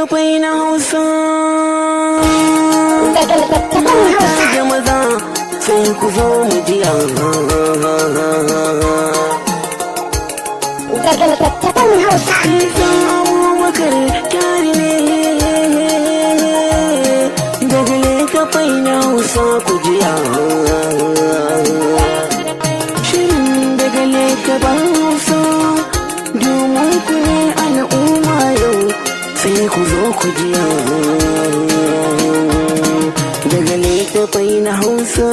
littattafai na Hausa. Da maza sai ku zo mu jiya. Daga littattafan Hausa. Isa Abubakar Kyari ne. Daga littattafai na Hausa ku jiya. Shirin daga littattafan Hausa domin ku ne al'umma yau. Sai ku zo ku jiya. Daga littattafai na Hausa.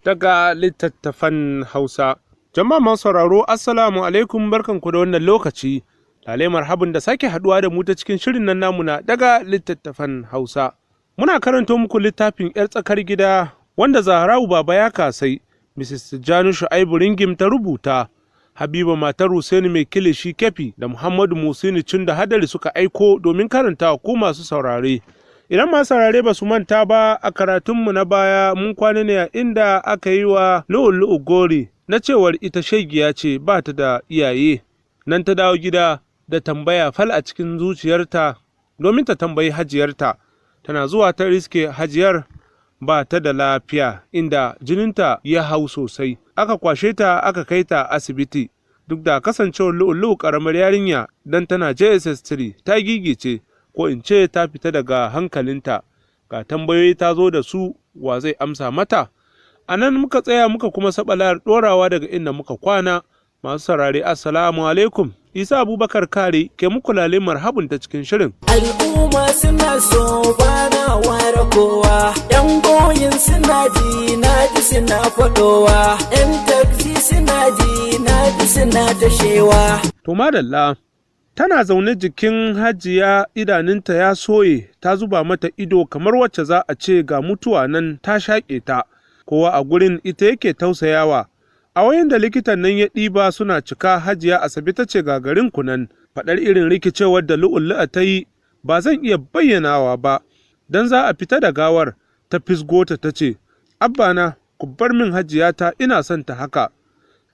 Daga littattafan Hausa. Jama'a masu sauraro, Assalamu alaikum, barkanku da wannan lokaci. Lalai marhabin da sake haduwa da mu ta cikin shirin nan namu na daga littattafan Hausa. Muna karanto muku littafin 'yar tsakar gida wanda Zahra'u Baba ya kasai, Mrs. Tijjani Shu'aibu Ringim ta rubuta. Habiba matar Husaini mai kilishi Kefi da Muhammadu Musini Cin da Hadari suka aiko domin karantawa ku masu saurare. Idan masu saurare ba su manta ba, a karatunmu na baya mun kwana ne a inda aka yi wa Lu'u-Lu'u gori na cewar ita shegiya ce ba ta da iyaye. Nan ta dawo gida da tambaya fal a cikin zuciyarta domin ta tambayi hajiyarta. Tana zuwa ta riske hajiyar ba ta da lafiya inda jininta ya hau sosai. Aka kwashe ta aka kai ta asibiti. Duk da kasancewar Lu'u-Lu'u ƙaramar yarinya don tana JSS 3 ta gigice. Ko in ce ta fita daga hankalinta, ga tambayoyi ta zo da su wa zai amsa mata. A nan muka tsaya muka kuma saɓalar ɗorawa daga inda muka kwana. Masu saurare Assalamu alaikum, Isa Abubakar Kare ke muku lale marhabun ta cikin shirin. Al'umma suna so bana ware kowa, 'yan goyin suna ji na ji suna faɗowa, 'yan taksi suna ji na ji suna tashewa. To madalla. Tana zaune jikin Hajiya, idanunta ya soye, ta zuba mata ido kamar wacce za a ce ga mutuwa nan ta shaƙe ta, kowa a gurin ita yake tausayawa. A wayan da likitan nan ya ɗiba suna cika, Hajiya Asabe ta ce ga garin ku nan, faɗar irin rikicewar da Lu'u-Lu'u ta yi ba zan iya bayyanawa ba, don za a fita da gawar, ta fisgo ta ce, Abbana, ku bar min Hajiyata, ina son ta haka.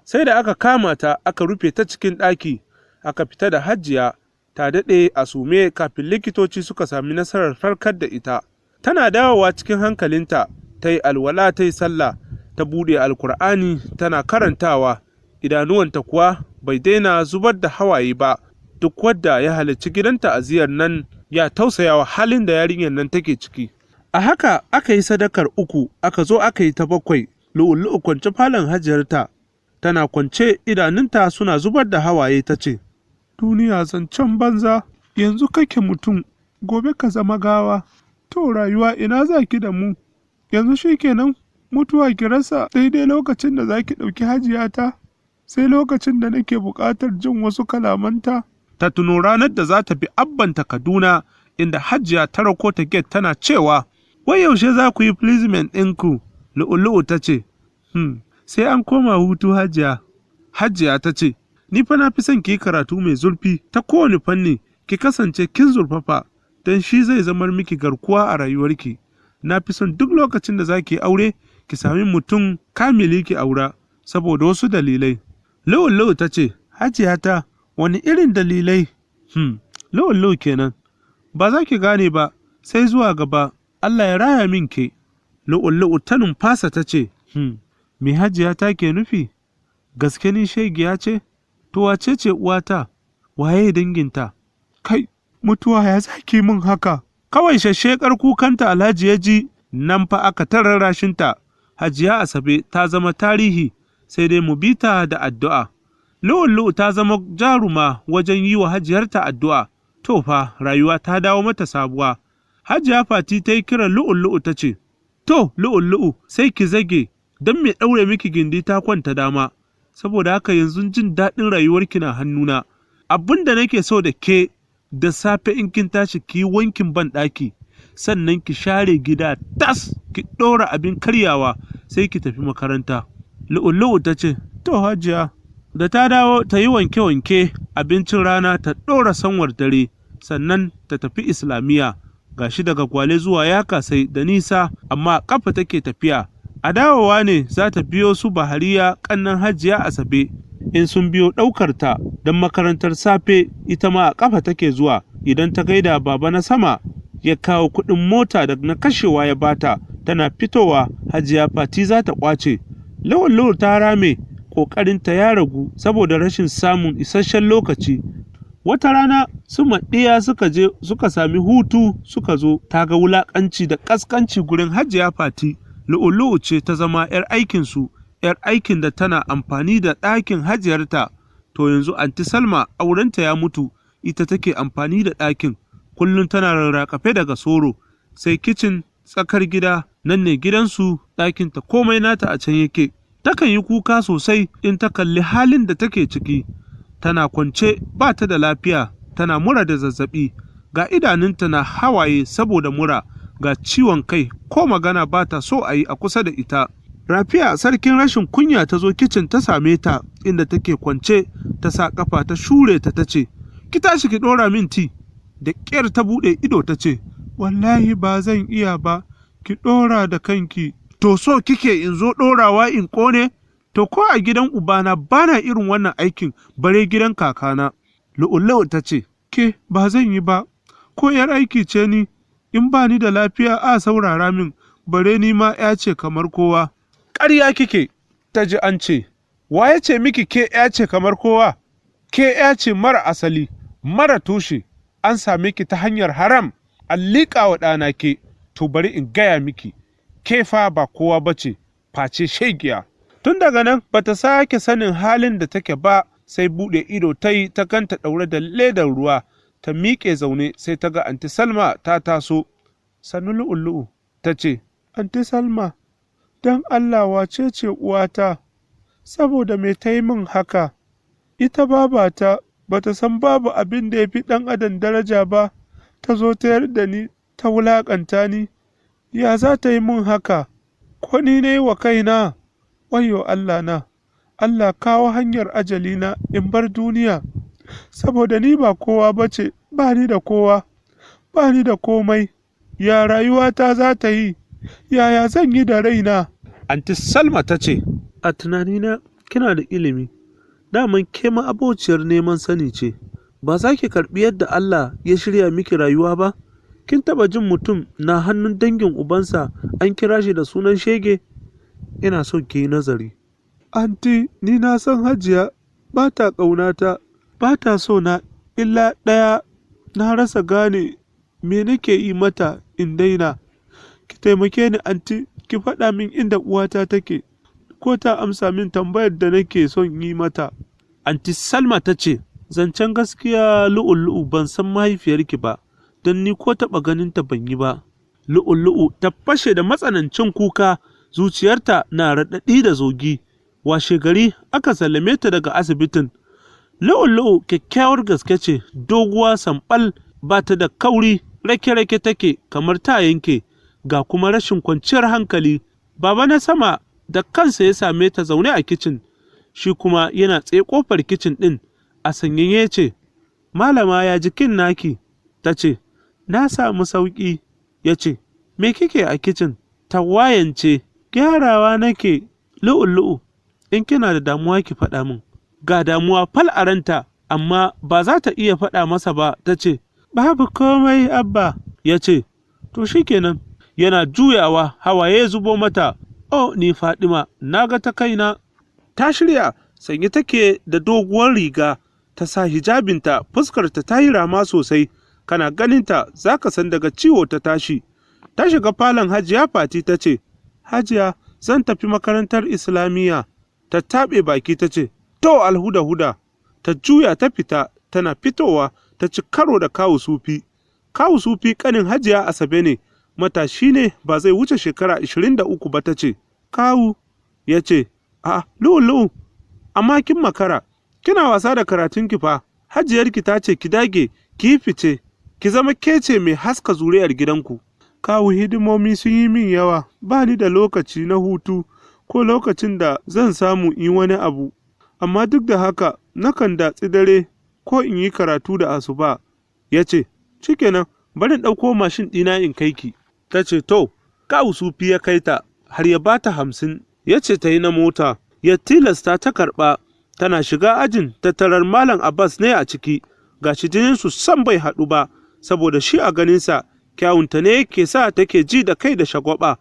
Sai da aka kama ta aka rufe ta cikin ɗaki. Aka fita da Hajiya, ta daɗe a sume kafin likitoci suka sami nasarar farkar da ita. Tana dawowa cikin hankalinta, ta yi alwala ta yi sallah, ta buɗe Alkur'ani tana karantawa, idanuwanta kuwa bai daina zubar da hawaye ba. Duk wadda ya halarci gidan ta'aziyar nan ya tausayawa halin da yarinyar nan take ciki. A haka aka yi sadakar 3, aka zo aka yi ta 7, Lu'u-Lu'u kwance falon Hajiyarta. Tana kwance idanunta suna zubar da hawaye ta ce, Duniya zancen banza, yanzu kake mutum, gobe ka zama gawa, to rayuwa ina za ki da mu, yanzu shi kenan mutuwa ki rasa daidai lokacin da za ki ɗauki Hajiyata, sai lokacin da nake buƙatar jin wasu kalamanta. Ta tuno ranar da za ta bi abbanta Kaduna, inda Hajiya ta rako ta gate tana cewa, wai yaushe za ku yi pleasement ɗinku? Lu'u-Lu'u ta ce, sai an koma hutu Hajiya. Hajiya ta ce, Ni fa na fi son ki yi karatu mai zurfi ta kowane fanni, ki kasance kin zurfafa, don shi zai zamar miki garkuwa a rayuwarki. Na fi son duk lokacin da za ki aure, ki sami mutum kamili ki aura, saboda wasu dalilai. Lu'u-Lu'u ta ce, Hajiyata, wani irin dalilai? Lu'u-Lu'u kenan. Ba za ki gane ba, sai zuwa gaba, Allah ya raya min ke. Lu'u-Lu'u ta numfasa ta ce, Me Hajiyata ke nufi? Gaske ni shegiya ce? To wace ce uwata? Waye danginta? Kai, mutuwa ya zaki min haka. Kawai shashshekar kukanta Alhaji ya ji, nan fa aka tarar rashinta. Hajiya Asabe ta zama tarihi, sai dai mu bi ta da addu'a. Lu'u-Lu'u ta zama jaruma wajen yi wa hajiyarta addu'a. To fa, rayuwa ta dawo mata sabuwa. Hajiya Fati ta yi kiran Lu'u-Lu'u ta ce, To, Lu'u-Lu'u, sai ki zage, don me ɗaure miki gindi ta kwanta dama. Saboda haka yanzu jin daɗin rayuwarki na hannuna. Abin da nake so da ke, da safe in kin tashi ki yi wankin banɗaki, sannan ki share gida tas, ki ɗora abin karyawa sai ki tafi makaranta. Lu'ulu'u ta ce, to hajiya, da ta dawo ta yi wanke-wanke abincin rana ta ɗora sanwar dare, sannan ta tafi Islamiyya. Gashi daga Gwale zuwa Yakasai da nisa, amma ƙafa take tafiya. A dawowa ne za ta biyo su Bahariya ƙannan Hajiya Asabe, in sun biyo ɗaukar ta don makarantar safe, ita ma a ƙafa take zuwa. Idan ta gaida baba na sama, ya kawo kuɗin mota da na kashewa ya bata, tana fitowa Hajiya Fati za ta ƙwace. Lu'ulu'u ta rame, ƙoƙarinta ya ragu saboda rashin samun isasshen lokaci. Wata rana su Maɗiya suka sami hutu suka zo, ta ga wulaƙanci da ƙasƙanci gurin Hajiya Fati. Lu'ulu'u ce ta zama 'yar aikinsu, 'yar aikin da tana amfani da ɗakin hajiyarta. To yanzu Anti Salma aurenta ya mutu, ita take amfani da ɗakin. Kullum tana rarraƙafe daga soro, sai kicin, tsakar gida, nan ne gidansu, ɗakinta komai nata a can yake. Takan yi kuka sosai in ta kalli halin da take ciki. Tana kwance ba ta da lafiya, tana mura da zazzaɓi, ga idanunta na hawaye saboda mura, ga ciwon kai, ko magana ba ta so a yi a kusa da ita. Rafiya sarkin rashin kunya ta zo kicin ta same ta inda take kwance, ta sa ƙafa ta shure ta ce, ki tashi ki ɗora min ti. Da ƙyar ta buɗe ido ta ce, wallahi ba zan iya ba, ki ɗora da kanki. To so kike in zo ɗorawa in ƙone? To ko a gidan ubana bana irin wannan aikin, bare gidan kakana. Lu'ulu'u ta ce, ke ba zan yi ba, ko 'yar aiki ce ni, in ba ni da lafiya a saurara min, bare ni ma 'ya ce kamar kowa. Ƙarya kike, ta ji an ce, wa ya ce miki ke 'ya ce kamar kowa? Ke 'ya ce mara asali, mara tushe, an same ki ta hanyar haram, an liƙa wa ɗana ke, to bari in gaya miki, ke fa ba kowa ba ce, face shegiya. Tun daga nan ba ta sake sanin halin da take ba, sai buɗe ido ta yi ta ganta ɗaure da ledar ruwa, ta miƙe zaune sai ta ga Anti Salma ta taso. Sannu Lu'ulu'u ta ce, Anti Salma, don Allah wace ce uwata, saboda me ta yi min haka? Ita babata ba ta san babu abin da ya fi ɗan adam daraja ba, ta zo ta yarda ni, ta wulaƙanta ni, ya za ta yi min haka? Ko ni ne wa kaina? Wayyo Allah na, Allah kawo hanyar ajalina in bar duniya, saboda ni ba kowa ba ce, ba ni da kowa, ba ni da komai, ya rayuwata za ta yi, yaya zan yi da raina? Anti Salma ta ce, a tunanina kina da ilimi, daman ke ma abociyar neman sani ce, ba za ki karɓi yadda Allah ya shirya miki rayuwa ba? Kin taɓa jin mutum na hannun dangin ubansa an kira shi da sunan shege? Ina son ki yi nazari. Anti, ni na san Hajiya ba ta ƙaunata, ba ta so na, illa ɗaya na rasa gane me nake yi mata in daina. Ki taimake ni anti, ki faɗa min inda uwata take, ko ta amsa min tambayar da nake son yi mata. Anti Salma ta ce, zancen gaskiya Lu'ulu'u ban san mahaifiyarki ba, don ni ko taɓa ganinta ban yi ba. Lu'ulu'u ta fashe da matsanancin kuka, zuciyarta na raɗaɗi da zogi. Washe gari aka sallame ta daga asibitin. Lu'ulu'u kyakkyawar gaske ce, doguwa samɓal, ba ta da kauri, rake-rake take kamar ta yanke, ga kuma rashin kwanciyar hankali. Baba na sama da kansa ya same ta zaune a kicin, shi kuma yana tsaye ƙofar kicin ɗin, a sanyaye ce, Malama ya jikin naki? Ta ce, na samu sauƙi. Ya ce, me kike a kicin? Tawayance, gyarawa nake. Lu'ulu'u, in kina da damuwa ki faɗa min. Ga damuwa fal a ranta, amma ba za ta iya faɗa masa ba. Ta ce, babu komai abba. Ya ce, to shikenan. Yana juyawa, hawaye zubo mata. Oh, ni Fadima, na ga ta kaina. Ta shirya, sanye take da doguwar riga, ta sa hijabinta, fuskarta ta yi rama sosai, kana ganinta za ka san daga ciwo ta tashi. Ta shiga falon Hajiya Fati ta ce, Hajiya, zan tafi makarantar Islamiyya. Ta taɓe baki ta ce, to alhuda-huda. Ta juya ta fita, tana fitowa ta ci karo da Kawu Sufi. Kawu Sufi ƙanin Hajiya Asabe ne, matashi ne ba zai wuce shekara 23 ba. Ta ce, Kawu, ya ce, a Lu'ulu'u, amma kin makara, kina wasa da karatunki fa, hajiyarki ta ce ki dage, ki fice, ki zama kece mai haska zuriyar gidanku. Kawu hidimomi sun yi min yawa, ba ni da lokaci na hutu ko lokacin da zan samu in wani abu, amma duk da haka nakan datsi dare ko in yi karatu da asuba. Ya ce, shikenan, bari in ɗauko mashin ɗina in kai ki. Ta ce, to, kawu Sufi ya kai ta, har ya ba ta 50, ya ce ta yi na mota, ya tilasta ta karɓa. Tana shiga ajin ta tarar Malam Abbas ne a ciki, gashi jininsu san bai haɗu ba, saboda shi a ganinsa kyawunta ne ke sa take ji da kai da shagwaba,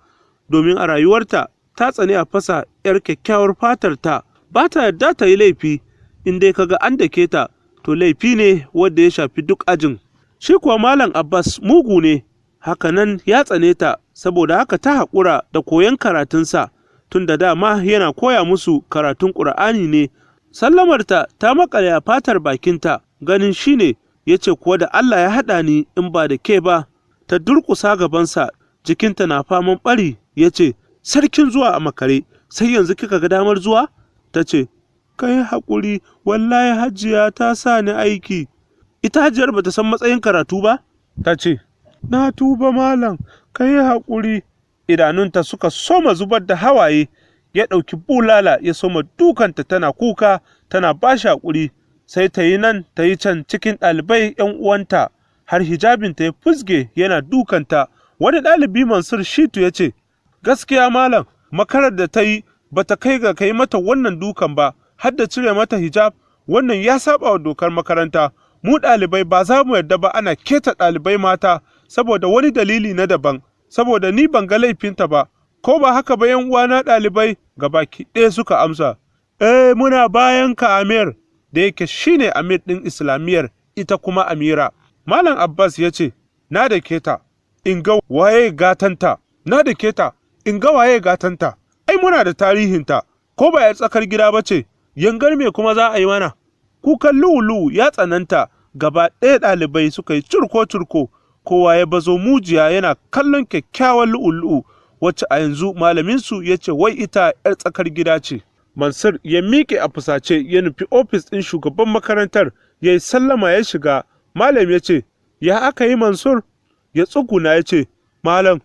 domin a rayuwarta ta tsani a fasa 'yar kyakkyawar fatarta, ba ta yarda ta yi laifi, in dai kaga an dake ta, to laifi ne wanda ya shafi duk ajin. Shi kuwa Malam Abbas mugu ne, haka nan ya tsane ta, saboda haka ta haƙura da koyon karatunsa, tun da dama yana koya musu karatun Ƙur'ani ne. Sallamarta ta maƙale a fatar bakinta, ganin shi ne, ya ce kuwa da Allah ya haɗa ni in ba da ke ba. Ta durƙusa gabansa, jikinta na faman ɓari, ya ce, sarkin zuwa a makare, sai yanzu kika ga damar zuwa? Ta ce, kai haƙuri, wallahi hajiya ta sa ni aiki. Ita hajiyar ba ta san matsayin karatu ba? Ta ce, na tuba malam, kai haƙuri. Idanunta suka soma zubar da hawaye, ya ɗauki bulala ya soma dukanta tana kuka, tana ba shi haƙuri, sai ta yi nan ta yi can cikin ɗalibai ‘yan uwanta, har hijabinta ya fusge yana dukanta. Wani ɗalibi Mansur Shitu ya ce, gaskiya malam, makarar da ta yi ba ta kai ga kai mata wannan dukan ba, har da cire mata hijab, wannan ya saba wa dokar makaranta. Mu ɗalibai ba za mu yarda ba ana keta ɗalibai mata saboda wani dalili na daban, saboda ni ban ga laifinta ba, ko ba haka ba ‘yan uwana ɗalibai? Gabaki ɗaya suka amsa, muna bayan ka Amir, da yake shi ne Amir ɗin Islamiyyar, ita kuma Amira. Malam Abbas ya ce, na da keta, in ga waye gatanta, na da keta, in ga waye gatanta, ai muna da tarihinta, ko ba ‘yar tsakar gida ba ce, yangar me kuma za a yi mana? Kukan lu'u-lu'u ya tsananta, gaba ɗaya ɗalibai suka yi curko-curko, kowa ya bazo mujiya yana kallon kyakkyawan lu'u-lu'u, wacce a yanzu malaminsu ya ce wai ita ‘yar tsakar gida ce. Mansur ya miƙe a fusace ya nufi ofis ɗin shugaban makarantar, ya yi sallama ya shiga. Malam ya ce, ya aka yi Mansur? Ya tsuguna ya ce, Malam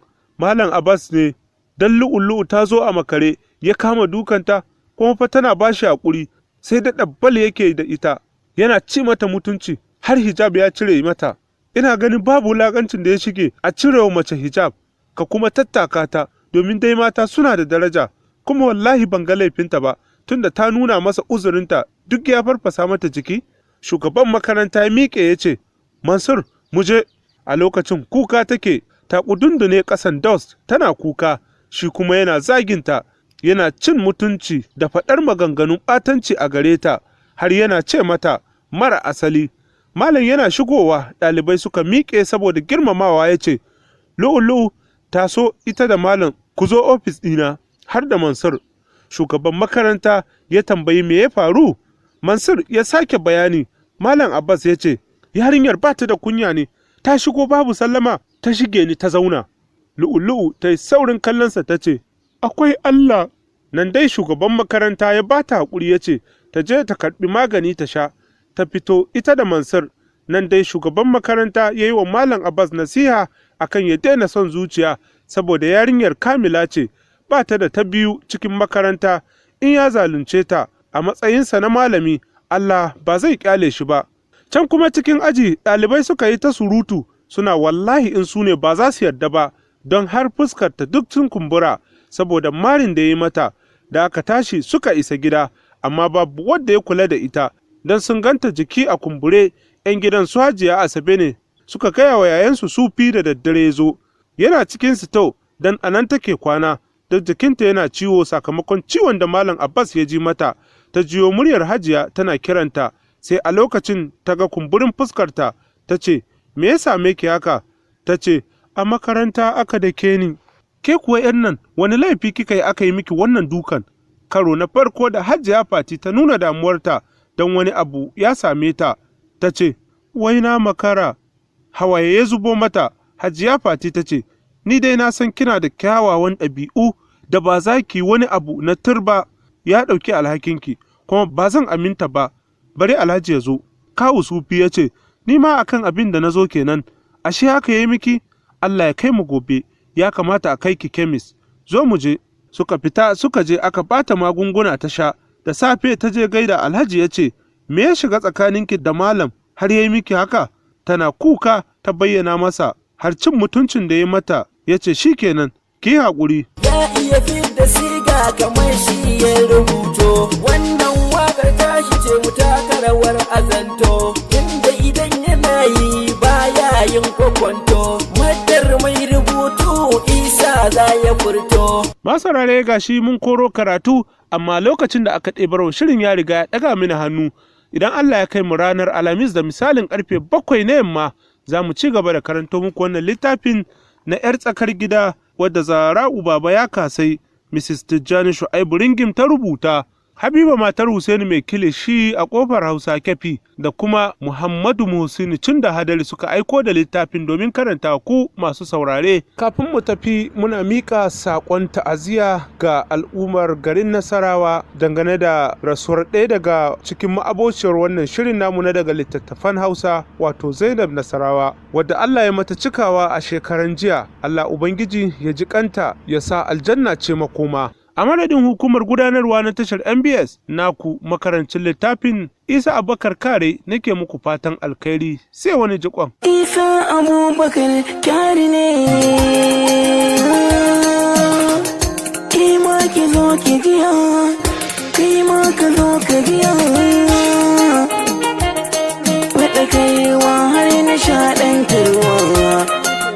Abbas ne, don lu'u-lu'u ta zo a makare, ya kama dukanta, kuma fa tana ba shi haƙuri, sai da ɗabbal yake da ita, yana ci mata mutunci, har hijab ya cire mata. Ina ganin babu wulaƙancin da ya shige a cirewa mace hijab, ka kuma tattaka ta, domin dai mata suna da daraja, kuma wallahi ban ga laifinta ba, tunda ta nuna masa uzurinta duk ya farfasa mata jiki. Shugaban makaranta ya miƙe ya ce, Mansur, mu je. A lokacin kuka take, ta ƙudundune ƙasan dust tana kuka, shi kuma yana zaginta, yana cin mutunci da faɗar maganganun ɓatanci a gare ta, har yana ce mata mara asali. Malam yana shigowa, ɗalibai suka miƙe saboda girmamawa ya ce, Lu'u-lu'u, taso ita da malam ku zo ofis ɗina, har da Mansur. Shugaban makaranta ya tambayi me ya faru. Mansur ya sake bayani. Malam Abbas ya ce, yarinyar ba ta da kunya ne, ta shigo babu sallama, ta shige ni ta zauna. Lu'u-lu'u ta yi saurin kallonsa ta ce, akwai Allah. Nan dai shugaban makaranta ya ba ta haƙuri ya ce, ta je ta karɓi magani ta sha. Ta fito ita da Mansur. Nan dai shugaban makaranta ya yi wa Malam Abbas nasiha akan ya daina son zuciya, saboda yarinyar kamila ce, ba ta da ta biyu cikin makaranta, in ya zalunce ta a matsayinsa na malami, Allah ba zai kyale shi ba. Can kuma cikin aji ɗalibai suka yi ta surutu, suna wallahi in su ne ba za su yarda ba, don har fuskarta duk sun kumbura, saboda marin da ya yi mata. Da aka tashi suka isa gida, amma babu wanda ya kula da ita, don sun ganta jiki a kumbure. ‘Yan gidan su Hajiya Asabe ne suka gaya wa yayansu Sufi da daddare ya zo, yana cikin sito don anan take kwana, don jikinta yana ciwo sakamakon ciwon da Malam Abbas ya ji mata. Ta jiyo muryar Hajiya tana kiranta, sai a lokacin ta ga kumburin fuskarta, ta ce, me ya same ki haka? Ta ce, a makaranta aka dake ni. Ke kuwa ‘yan nan, wani laifi kika yi aka yi miki wannan dukan? Karo na farko da Hajiya Fati ta nuna damuwarta don wani abu ya same ta, ta ce, wai na makara. Hawaye ya zubo mata. Hajiya Fati ta ce, ni dai na san kina da kyawawan ɗabi'u da ba za ki wani abu na turba. Ya ɗauki alhakinki, kuma ba zan aminta ba, bari Alhaji ya zo. kawu Sufi ya ce, ni ma akan abin da na zo kenan, ashe haka ya yi miki? Allah ya kai mu gobe, ya kamata a kai ki kemis, zo mu je. Suka fita suka je aka bata magunguna ta sha, da safe ta je gaida Alhaji ya ce, me ya shiga tsakaninki da malam har ya yi miki haka? Tana kuka ta bayyana masa har cin mutuncin da ya mata, ya ce shi kenan, ki haƙuri. Ya iya fidda siga kamar shi ya rubuto, wannan waƙar tashi ce mu taka rawar azanto, inda idan yana yi baya yin kwakwanto, madar mai rubutu Isa za ya furto. Masarare ga shi mun koro karatu, amma lokacin da aka ɗebarwa shirin ya riga ya ɗaga mini hannu. Idan Allah ya kai mu ranar Alhamis da misalin ƙarfe 7 na yamma, za mu ci gaba da karanto muku wannan littafin na 'yar tsakar gida wadda Zara'u Baba ya kasai Mrs. Tijjani Shu'aibu Ringim ta rubuta, Habiba matar Husaini mai kilishi a ƙofar Hausa Kefi da kuma Muhammadu Muhsini Cinda Hadari suka aiko da littafin domin karanta ku masu saurare. Kafin mu tafi muna miƙa saƙon ta'aziyya ga al'ummar garin Nasarawa dangane da rasuwar ɗaya daga cikin ma'abociyar wannan shirin namu na daga littattafan Hausa wato Zainab Nasarawa, wadda Allah ya mata cikawa a shekaran jiya. Allah Ubangiji ya ji kanta ya sa aljanna ce makoma. A madadin hukumar gudanarwa na tashar MBS naku makarancin littafin Isa Abubakar Kare nake muku fatan alkhairi sai wani jikon. Isa Abubakar Kare ne, kai ma ki zo ki jiya, kai ma ka zo ka jiya, faɗakarwa har nishaɗantarwa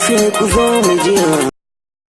sai ku zo mu jiya.